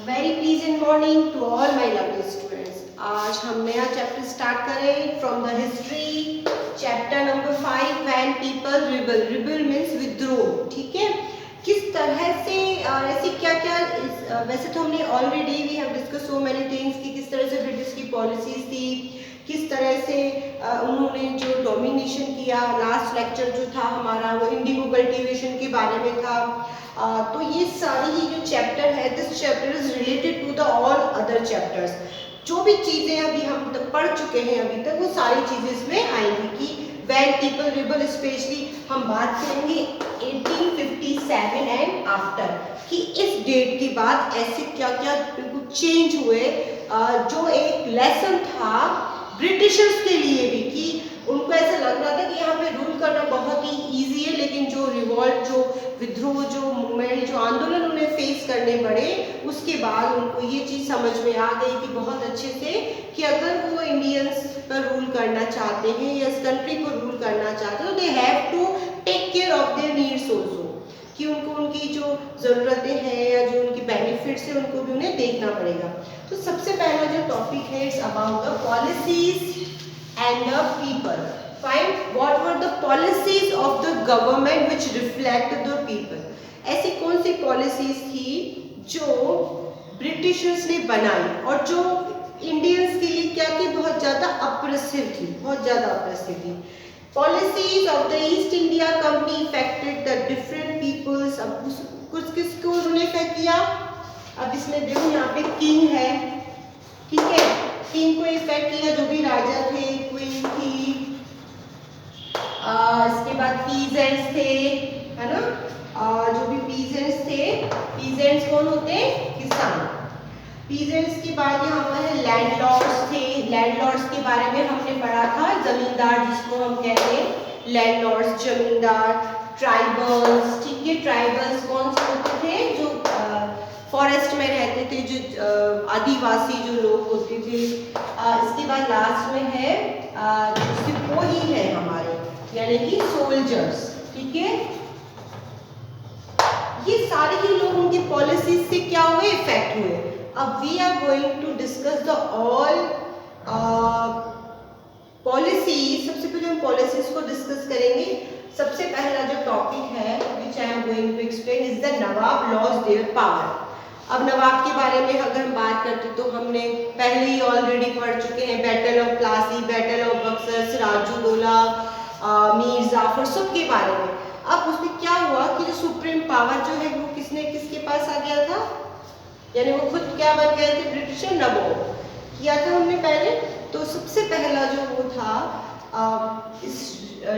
Very pleasant morning to all my lovely students. आज हम नया चैप्टर स्टार्ट करें from the history, chapter number 5 when people rebel. Rebel means विद्रोह। ठीक है, किस तरह से ऐसी क्या क्या वैसे तो हमने already we have discuss so many things कि किस तरह से ब्रिटिश की पॉलिसीज थी, किस तरह से उन्होंने जो डोमिनेशन किया। लास्ट लेक्चर जो था हमारा वो इंडिगो कल्टीवेशन के बारे में था। तो ये सारी ही जो चैप्टर है, this chapter is related to the all other chapters. जो भी चीज़ें अभी हम तक पढ़ चुके हैं अभी तक, वो सारी चीज़ें इसमें आएंगी कि व्हेन पीपल रिबल। स्पेशली हम बात करेंगे 1857 एंड आफ्टर, कि इस डेट के बाद ऐसे क्या क्या बिल्कुल चेंज हुए, जो एक लेसन था ब्रिटिशर्स के लिए भी, कि उनको ऐसा लग रहा था कि यहाँ पे रूल करना बहुत ही ईजी है, लेकिन जो रिवॉल्ट, जो विद्रोह, जो मूवमेंट, जो आंदोलन उन्हें फेस करने पड़े, उसके बाद उनको ये चीज़ समझ में आ गई कि बहुत अच्छे से, कि अगर वो इंडियंस पर रूल करना चाहते हैं या इस कंट्री पर रूल करना चाहते हैं, तो they have to take care of their needs also, कि उनको उनकी जो ज़रूरतें हैं या जो उनकी बेनिफिट्स हैं उनको भी उन्हें देखना पड़ेगा। तो सबसे पहला जो टॉपिक है, it's about the policies and the people. Find what were the policies of the government which reflect the people. ऐसी कौन सी पॉलिसीज थी जो ब्रिटिशर्स ने बनाई और जो इंडियंस के लिए क्या थी, बहुत ज़्यादा अप्रेसिव थी, बहुत ज़्यादा अप्रेसिव थी। Policies of the East India company affected the different peoples. अब कुछ किसको उन्होंने इफेक्ट किया? अब इसमें देखो यहाँ पे किंग है, ठीक है, किंग को इफेक्ट किया, जो भी राजा थे, क्वीन थी, इसके बाद पीजेंट्स थे, है ना, जो भी पीजेंट्स थे। पीजेंट्स कौन होते? किसान। पीजेंट्स के बाद यहाँ पर है लैंडलॉर्ड्स थे। लैंडलॉर्ड्स के बारे में हमने पढ़ा था, जमींदार जिसको हम कहते हैं, लैंडलॉर्ड्स, जमींदार। ट्राइबल्स, ठीक है, ट्राइबल्स कौन से होते थे? जो फॉरेस्ट में रहते थे, जो आदिवासी जो लोग होते थे। इसके बाद लास्ट में है सिपाही है हमारे, यानी कि सोल्जर्स, ठीक है। ये सारे ही लोग उनकी पॉलिसीज से क्या हुए? इफेक्ट हुए। अब we are going to discuss the all policies. सबसे पहले हम पॉलिसीज को डिस्कस करेंगे। सबसे पहला जो टॉपिक है which I am going to explain is the nawab lost their power. अब नवाब के बारे में अगर हम बात करते तो हमने पहले ही ऑलरेडी पढ़ चुके हैं, battle of Plassey, battle of Buxar, Sirajuddaulah, Mir Jafar, सब के बारे में। अब उसमें क्या हुआ कि जो सुप्रीम पावर जो है वो किसके पास आ गया था, यानी वो खुद क्या बन गए थे? ब्रिटिशर नवाब किया था हमने पहले। तो सबसे पहला जो वो था, इस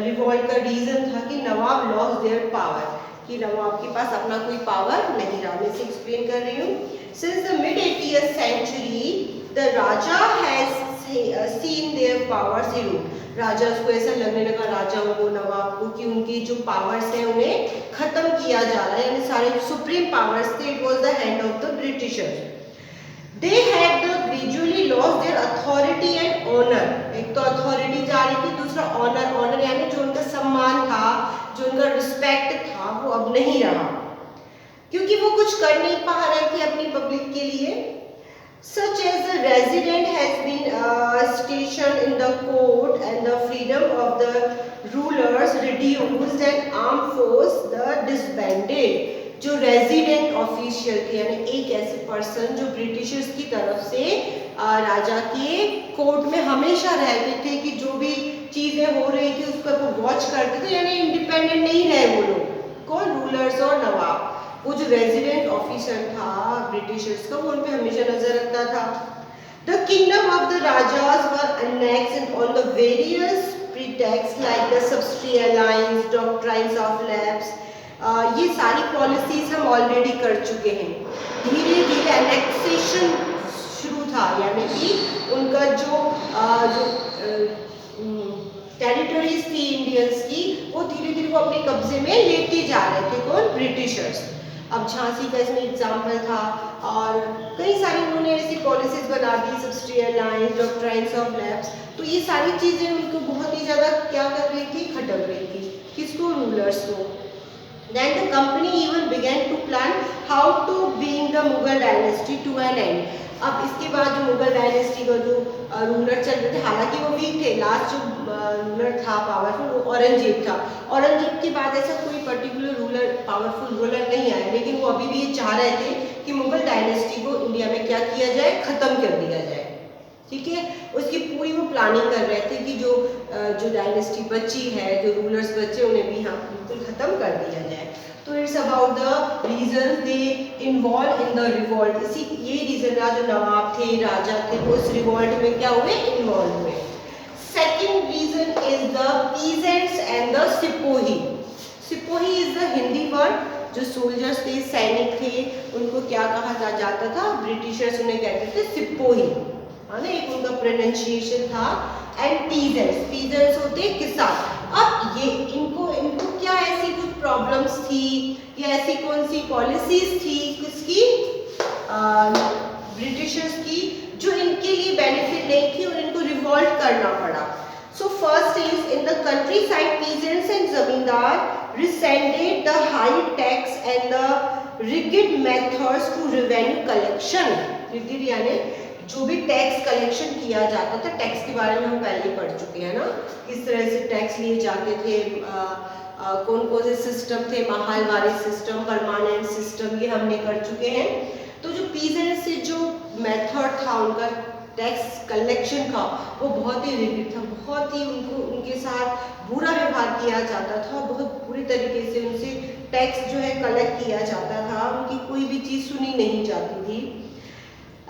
रिवॉल्ट का रीजन था कि नवाब लॉस्ट देयर पावर, कि नवाब के पास अपना कोई पावर नहीं रहा। मैं इसे एक्सप्लेन कर रही हूँ। Since the mid 80th century the raja has seen their powers erode. Raja को ऐसा लगने लगा, राजाओं को, नवाब को, कि उनकी जो पावर्स हैं उन्हें खत्म किया जा रहा है, यानी सारे सुप्रीम पावर्स थे, it was the hand of the Britishers. They had the gradually lost their authority and honor. एक तो अथॉरिटी जा रही थी, दूसरा ऑनर। ऑनर यानी जो उनका सम्मान था, जो उनका रिस्पेक्ट था, वो अब नहीं रहा, क्योंकि वो कुछ कर नहीं पा रहे थे अपनी पब्लिक के लिए। Such as the resident has been stationed in the court and the freedom of the rulers reduced and armed force the disbanded. जो रेजिडेंट ऑफिशियल थे, यानी एक ऐसे पर्सन जो ब्रिटिशर्स की तरफ से राजा के कोर्ट में हमेशा रहते थे, कि जो भी चीज़ें हो रही थी उसको वो वॉच करते थे, यानी इंडिपेंडेंट नहीं रहे वो लोग। कौन? रूलर्स और नवाब। वो जो रेजिडेंट ऑफिसर था ब्रिटिशर्स का, वो उन पे हमेशा नजर रखता था। The kingdom of the rajas were annexed on the various pretexts like the subsidy alliance, doctrines of lapse। ये सारी पॉलिसीज हम ऑलरेडी कर चुके हैं। धीरे धीरे एनेक्सेशन शुरू था, यानी कि उनका जो टेरिटरीज थी इंडियंस की, वो धीरे धीरे वो अपने कब्जे में लेते जा रहे थे। कौन? ब्रिटिशर्स। अब झांसी का इसमें एग्जाम्पल था, और कई सारी उन्होंने ऐसी पॉलिसीज बना दी, subsidy alliance, doctrines of lapse. तो ये सारी चीज़ें उनको बहुत ही ज़्यादा क्या कर रही थी? खटक रही थी। किसको? रूलर्स को। Then the company even began to plan how to bring the the Mughal dynasty to an end. अब इसके बाद जो मुगल डायनेस्टी का जो रूलर चल रहे थे, हालांकि वो वीक थे, लास्ट जो रूलर था पावरफुल वो औरंगजेब था। औरंगजेब के बाद ऐसा कोई पर्टिकुलर रूलर पावरफुल रूलर नहीं आया, लेकिन वो अभी भी ये चाह रहे थे कि मुगल डायनेस्टी को इंडिया में क्या किया जाए, खत्म कर दिया जाए। ठीक है, उसकी पूरी वो प्लानिंग कर रहे थे कि जो डायनेस्टी बची है, जो रूलर्स बचे, उन्हें भी यहाँ बिल्कुल खत्म कर दिया जाए। तो it's about the reason they involve in the revolt. इसी ये रीजन रहा, जो नवाब थे, राजा थे, वो इस रिवॉल्ट में क्या हुए, इन्वॉल्व हुए। Second reason is the peasants and the sepoy. Sepoy is the Hindi word, जो सोल्जर्स थे, सैनिक थे, उनको क्या कहा जाता था, ब्रिटिशर्स उन्हें कहते थे सिपोही, है ना, एक उनका प्रोनाउंसिएशन था। एंड पीजेंट्स, पीजेंट्स होते किसान। अब ये इनको क्या ऐसी कुछ प्रॉब्लम्स थी या ऐसी कौन सी पॉलिसीज थी किसकी, ब्रिटिशर्स की, जो इनके लिए बेनिफिट नहीं थी और इनको रिवॉल्ट करना पड़ा। So first is in the countryside peasants and zamindar resented the high tax and the rigid methods to revenue collection. Rigid यानी जो भी टैक्स कलेक्शन किया जाता था, टैक्स के बारे में हम पहले पढ़ चुके हैं ना, किस तरह से टैक्स लिए जाते थे, कौन कौन से सिस्टम थे, माहलवारी सिस्टम, परमानेंट सिस्टम, ये हमने कर चुके हैं। तो जो पीजेंट से जो मेथड था उनका टैक्स कलेक्शन का, वो बहुत ही रिगिड था, बहुत ही उनके साथ बुरा व्यवहार किया जाता था, बहुत बुरी तरीके से उनसे टैक्स जो है कलेक्ट किया जाता था, उनकी कोई भी चीज़ सुनी नहीं जाती थी।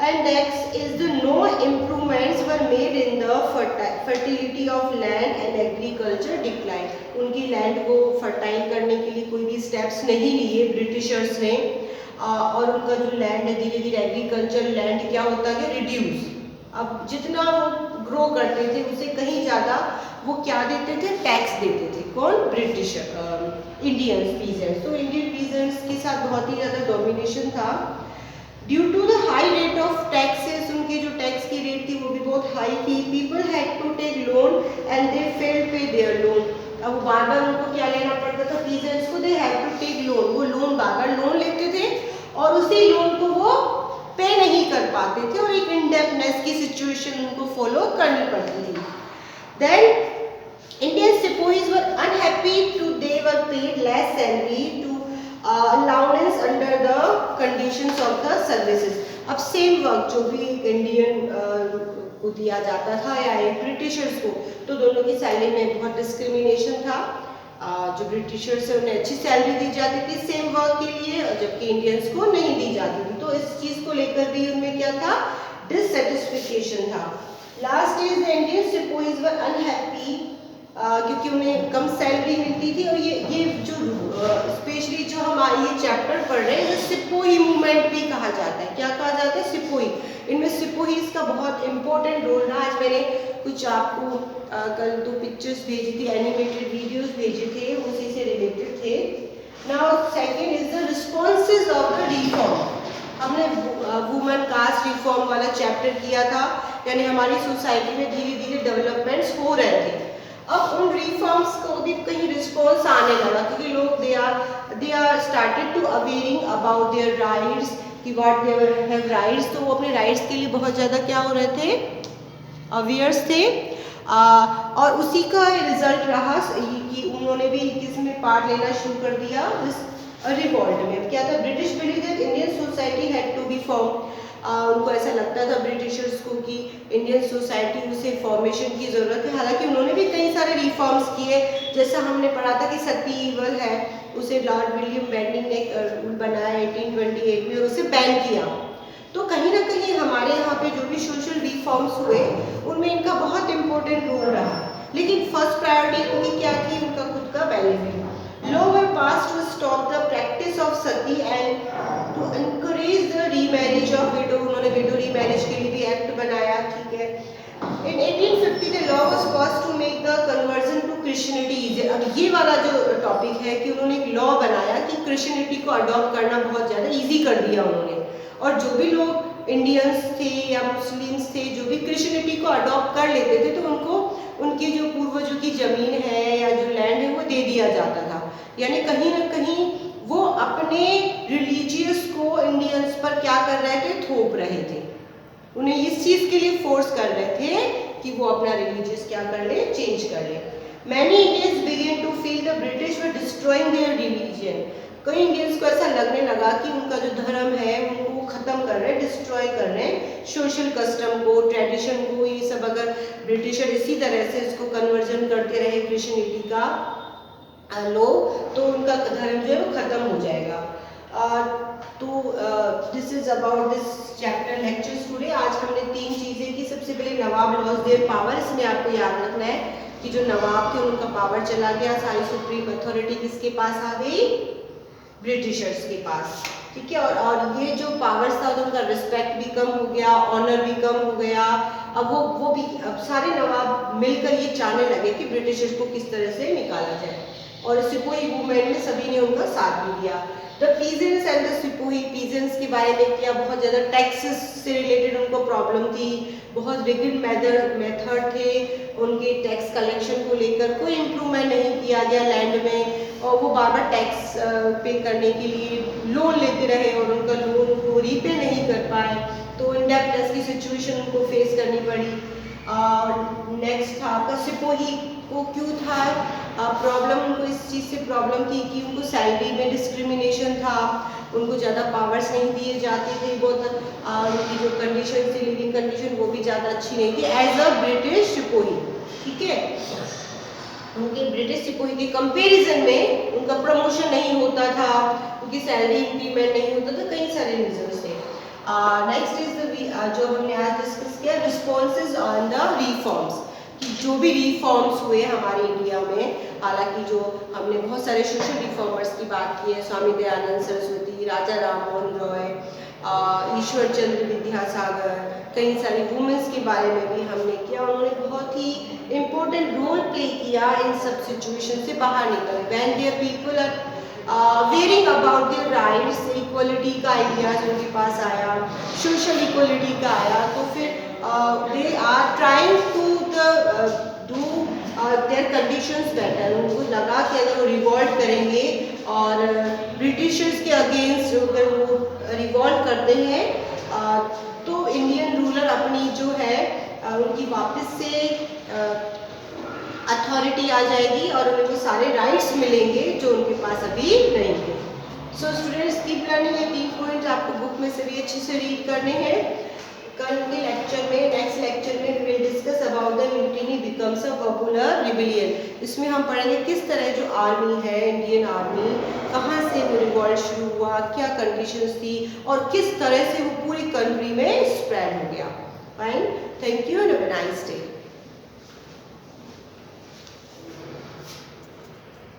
And next is the no improvements were made in the fertility of land and agriculture declined. उनकी लैंड को फर्टाइल करने के लिए कोई भी स्टेप्स नहीं लिए ब्रिटिशर्स ने, और उनका जो लैंड है धीरे धीरे एग्रीकल्चर लैंड क्या होता है, रिड्यूस। अब जितना वो ग्रो करते थे उससे कहीं ज़्यादा वो क्या देते थे, टैक्स देते थे। कौन, ब्रिटिशर, इंडियंस पीजेंट्स। तो इंडियन पीजेंट्स के साथ बहुत ही ज़्यादा डोमिनेशन था। Due to the high rate of taxes, उनकी जो टैक्स की रेट थी वो भी बहुत हाई थी। People had to take loan and they failed pay their loan. अब वो बार बार उनको क्या लेना पड़ता था, पीजेंट्स को, they had to take loan, वो लोन बार बार लोन लेते थे और उसी लोन को वो पे नहीं कर पाते थे और एक इंडेप्टनेस की सिचुएशन उनको फॉलो करनी पड़ती थी। Then Indian sepoys were unhappy to they were paid less salary to allowance under the conditions of the services. अब सेम वर्क जो भी इंडियन को दिया जाता था या ब्रिटिशर्स को, तो दोनों की सैलरी में बहुत डिस्क्रिमिनेशन था। जो ब्रिटिशर्स है उन्हें अच्छी सैलरी दी जाती थी सेम वर्क के लिए, जबकि इंडियंस को नहीं दी जाती थी। तो इस चीज़ को लेकर भी उनमें क्या था, डिससेटिस्फिकेशन था। Last is the Indian sepoys were unhappy, क्योंकि उन्हें कम सैलरी मिलती थी। और ये जो स्पेशली जो हम ये चैप्टर पढ़ रहे हैं, सिपोही मूवमेंट भी कहा जाता है। क्या कहा जाता है, सिपोही। इनमें सिपोहीज का बहुत इंपॉर्टेंट रोल रहा। आज मैंने कुछ आपको कल 2 पिक्चर्स भेजी थी, एनिमेटेड वीडियोस भेजे थे, उसी से रिलेटेड थे। Now second is the responses of the reform. हमने वुमेन कास्ट रिफॉर्म वाला चैप्टर किया था, यानी हमारी सोसाइटी में धीरे धीरे डेवलपमेंट्स हो रहे थे। अब उन रिफॉर्म्स को भी कहीं रिस्पॉन्स आने लगा, क्योंकि लोग they are started to awaring about their rights, कि व्हाट दे हैव राइट्स। तो वो अपने राइट्स के लिए बहुत ज़्यादा क्या हो रहे थे, अवेयर्स थे। और उसी का रिजल्ट रहा कि उन्होंने भी किसमें पार्ट लेना शुरू कर दिया, इस रिवॉल्ट में। क्या था, British believe that Indian society had to be form. उनको ऐसा लगता था ब्रिटिशर्स को कि इंडियन सोसाइटी उसे फॉर्मेशन की ज़रूरत है। हालांकि उन्होंने भी कई सारे रिफॉर्म्स किए, जैसा हमने पढ़ा था कि सती ईवल है, उसे लॉर्ड विलियम बेंटिंग ने रूल बनाया 1828 में और उसे बैन किया। तो कहीं ना कहीं हमारे यहाँ पे जो भी सोशल रिफॉर्म्स हुए उनमें इनका बहुत इंपॉर्टेंट रोल रहा। लेकिन फर्स्ट प्रायोरिटी उनकी क्या थी, उनका खुद का benefit. Law were pass to stop the practice of sati and to encourage the remarriage of widow. उन्होंने विडो रीमैरिज के लिए भी एक्ट बनाया, ठीक है। इन 1850 the law was pass to make the conversion to Christianity easy. अब ये वाला जो टॉपिक है कि उन्होंने एक लॉ बनाया कि क्रिश्चियनिटी को अडॉप्ट करना बहुत ज़्यादा ईजी कर दिया उन्होंने। और जो भी लोग इंडियंस थे या मुस्लिम्स थे जो भी क्रिश्चियनिटी को अडॉप्ट कर लेते थे, तो उनको उनकी जो पूर्वजों की ज़मीन है या जो लैंड है वो दे दिया जाता था। यानी कहीं ना कहीं वो अपने रिलीजियस को इंडियंस इंडियंस पर क्या कर रहे थे, थोप रहे थे, उन्हें इस चीज के लिए फोर्स कर रहे थे कि वो अपना रिलीजियस क्या कर ले, चेंज कर ले। Many Indians began to feel the British were destroying their religion. कई इंडियंस को ऐसा लगने लगा कि उनका जो धर्म है उनको वो खत्म कर रहे हैं, डिस्ट्रॉय कर रहे हैं, सोशल कस्टम को, ट्रेडिशन को, ये सब अगर ब्रिटिशर इसी तरह से इसको कन्वर्जन करते रहे क्रिश्चियनिटी का लोग, तो उनका धर्म जो है वो खत्म हो जाएगा। This is about this chapter lectures today. आज हमने 3 चीजें की। सबसे पहले नवाब लॉस्ट देयर पावर, इसमें आपको याद रखना है कि जो नवाब थे उनका पावर चला गया, सारी सुप्रीम अथॉरिटी किसके पास आ गई, ब्रिटिशर्स के पास, ठीक है। और ये जो पावर्स था तो उनका रिस्पेक्ट भी कम हो गया, ऑनर भी कम हो गया। अब वो भी, अब सारे नवाब मिलकर ये चाहने लगे कि ब्रिटिशर्स को किस तरह से निकाला जाए, और सिपोही मूवमेंट में सभी ने उनका साथ भी दिया। The peasants and the sepoy, peasants के बारे में किया, बहुत ज़्यादा टैक्सेस से रिलेटेड उनको प्रॉब्लम थी, बहुत रिगिड मेथड थे उनके टैक्स कलेक्शन को लेकर, कोई इम्प्रूवमेंट नहीं किया गया लैंड में, और वो बार बार टैक्स पे करने के लिए लोन लेते रहे और उनका लोन को रीपे नहीं कर पाए, तो इंडेप्टनेस की सिचुएशन उनको फेस करनी पड़ी। नेक्स्ट था आपका सिपोही को क्यों था प्रॉब्लम, उनको इस चीज़ से प्रॉब्लम थी कि उनको सैलरी में डिस्क्रिमिनेशन था, उनको ज़्यादा पावर्स नहीं दिए जाते थे, बहुत उनकी जो कंडीशन थी, लिविंग कंडीशन वो भी ज़्यादा अच्छी नहीं थी एज अ ब्रिटिश सिपोही, ठीक है। उनके ब्रिटिश सिपोही के कंपैरिजन में उनका प्रमोशन नहीं होता था, उनकी सैलरी इंक्रीमेंट नहीं होता था, कई सारे रीजंस थे। नेक्स्ट इज जो हमने आज डिस्कस किया, रिस्पॉन्सेज ऑन द रिफॉर्म्स, कि जो भी रिफॉर्म्स हुए हमारे इंडिया में, हालांकि जो हमने बहुत सारे सोशल रिफॉर्मर्स की बात की है, स्वामी दयानंद सरस्वती, राजा राम मोहन रॉय, ईश्वर चंद्र विद्यासागर, कई सारी वुमेन्स के बारे में भी हमने किया, उन्होंने बहुत ही इम्पोर्टेंट रोल प्ले किया इन सब सिचुएशन से बाहर निकले। When their people are wearing about their rights, equality का आइडियाज उनके पास आया, सोशल इक्वलिटी का आया, तो फिर they are trying to do their conditions better. उनको लगा कि अगर वो रिवॉल्ट करेंगे और ब्रिटिशर्स के अगेंस्ट अगर वो रिवॉल्ट करते हैं तो इंडियन रूलर अपनी जो है उनकी वापस से अथॉरिटी आ जाएगी और उन्हें वो सारे राइट्स मिलेंगे जो उनके पास अभी नहीं थे। सो स्टूडेंट्स कीप लर्निंग, ये 3 पॉइंट आपको बुक में से भी अच्छे से रीड करने हैं। कल के लेक्चर में, नेक्स्ट लेक्चर में we will discuss about the mutiny becomes a popular rebellion. इसमें हम पढ़ेंगे किस तरह जो आर्मी है, इंडियन आर्मी, कहाँ से वो रिवॉल्ट शुरू हुआ, क्या कंडीशंस थी और किस तरह से वो पूरी कंट्री में स्प्रेड हो गया। Fine, thank you and have a nice day.